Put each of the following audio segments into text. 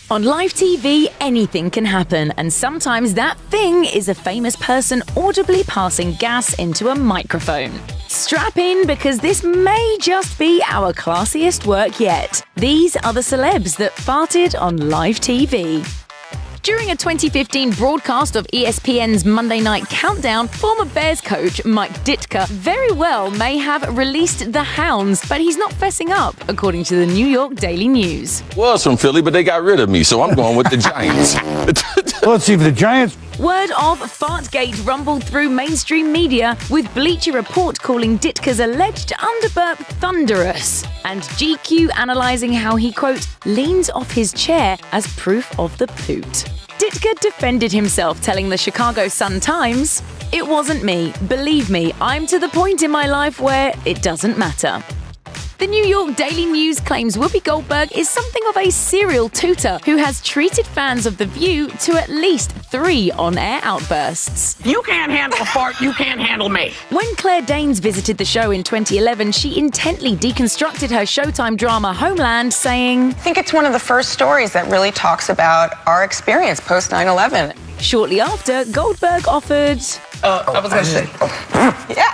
On live TV, anything can happen, and sometimes that thing is a famous person audibly passing gas into a microphone. Strap in, because this may just be our classiest work yet. These are the celebs that farted on live TV. During a 2015 broadcast of ESPN's Monday Night Countdown, former Bears coach Mike Ditka very well may have released the hounds, but he's not fessing up, according to the New York Daily News. Was from Philly, but they got rid of me, so I'm going with the Giants. Well, let's see if the Giants... Word of Fartgate rumbled through mainstream media, with Bleacher Report calling Ditka's alleged underburp thunderous, and GQ analysing how he, quote, leans off his chair as proof of the poot. Ditka defended himself, telling the Chicago Sun-Times, "It wasn't me. Believe me, I'm to the point in my life where it doesn't matter." The New York Daily News claims Whoopi Goldberg is something of a serial tooter who has treated fans of The View to at least 3 on-air outbursts. You can't handle a fart, you can't handle me. When Claire Danes visited the show in 2011, she intently deconstructed her Showtime drama Homeland, saying, I think it's one of the first stories that really talks about our experience post 9/11. Shortly after, Goldberg offered... I was going to say... Yeah.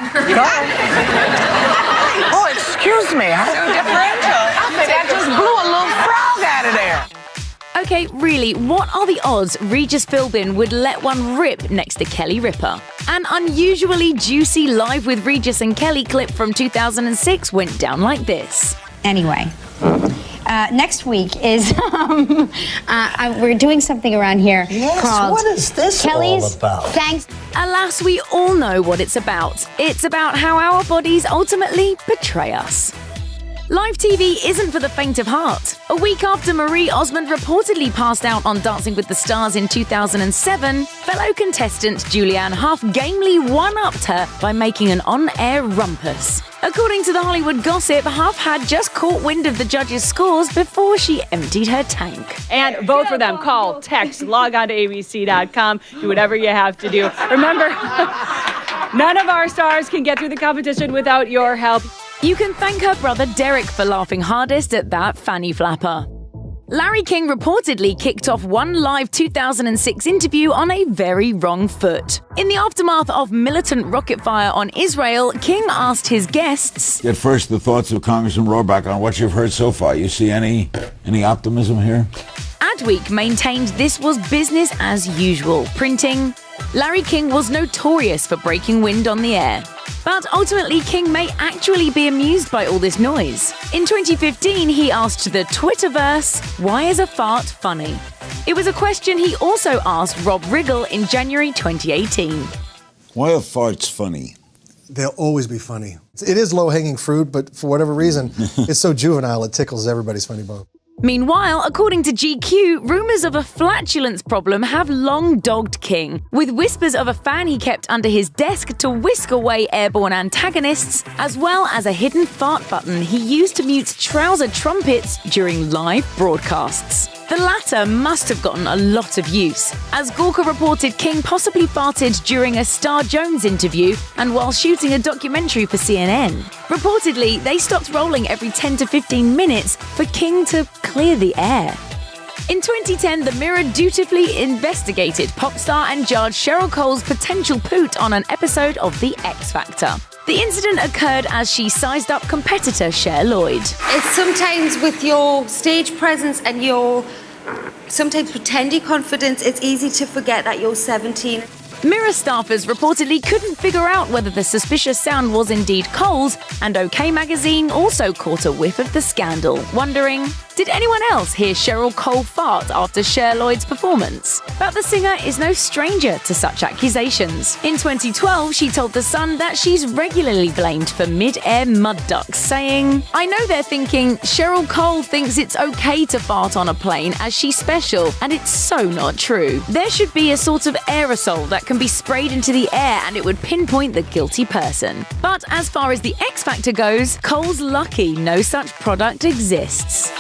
Oh, excuse me. So differential. That just blew a little frog out of there. Okay, really, what are the odds Regis Philbin would let one rip next to Kelly Ripa? An unusually juicy Live with Regis and Kelly clip from 2006 went down like this. Anyway, next week is we're doing something around here called what is this Kelly's all about? Thanks. Alas, we all know what it's about. It's about how our bodies ultimately betray us. Live TV isn't for the faint of heart. A week after Marie Osmond reportedly passed out on Dancing with the Stars in 2007, fellow contestant Julianne Hough gamely one-upped her by making an on-air rumpus. According to The Hollywood Gossip, Hough had just caught wind of the judges' scores before she emptied her tank. And vote for them. Call, text, log on to abc.com, do whatever you have to do. Remember, none of our stars can get through the competition without your help. You can thank her brother Derek for laughing hardest at that fanny flapper. Larry King reportedly kicked off one live 2006 interview on a very wrong foot. In the aftermath of militant rocket fire on Israel, King asked his guests, Get first the thoughts of Congressman Rohrabacher on what you've heard so far. You see any optimism here? Adweek maintained this was business as usual, printing, Larry King was notorious for breaking wind on the air. But ultimately, King may actually be amused by all this noise. In 2015, he asked the Twitterverse, why is a fart funny? It was a question he also asked Rob Riggle in January 2018. Why are farts funny? They'll always be funny. It is low-hanging fruit, but for whatever reason, it's so juvenile it tickles everybody's funny bone. Meanwhile, according to GQ, rumours of a flatulence problem have long dogged King, with whispers of a fan he kept under his desk to whisk away airborne antagonists, as well as a hidden fart button he used to mute trouser trumpets during live broadcasts. The latter must have gotten a lot of use, as Gawker reported King possibly farted during a Star Jones interview and while shooting a documentary for CNN. Reportedly, they stopped rolling every 10 to 15 minutes for King to clear the air. In 2010, The Mirror dutifully investigated pop star and judge Cheryl Cole's potential poot on an episode of The X Factor. The incident occurred as she sized up competitor Cher Lloyd. It's sometimes with your stage presence and your sometimes pretendy confidence, it's easy to forget that you're 17. Mirror staffers reportedly couldn't figure out whether the suspicious sound was indeed Cole's, and OK Magazine also caught a whiff of the scandal, wondering, did anyone else hear Cheryl Cole fart after Cher Lloyd's performance? But the singer is no stranger to such accusations. In 2012, she told The Sun that she's regularly blamed for mid-air mud ducks, saying, I know they're thinking, Cheryl Cole thinks it's okay to fart on a plane as she's special, and it's so not true. There should be a sort of aerosol that can be sprayed into the air and it would pinpoint the guilty person. But as far as the X Factor goes, Cole's lucky no such product exists.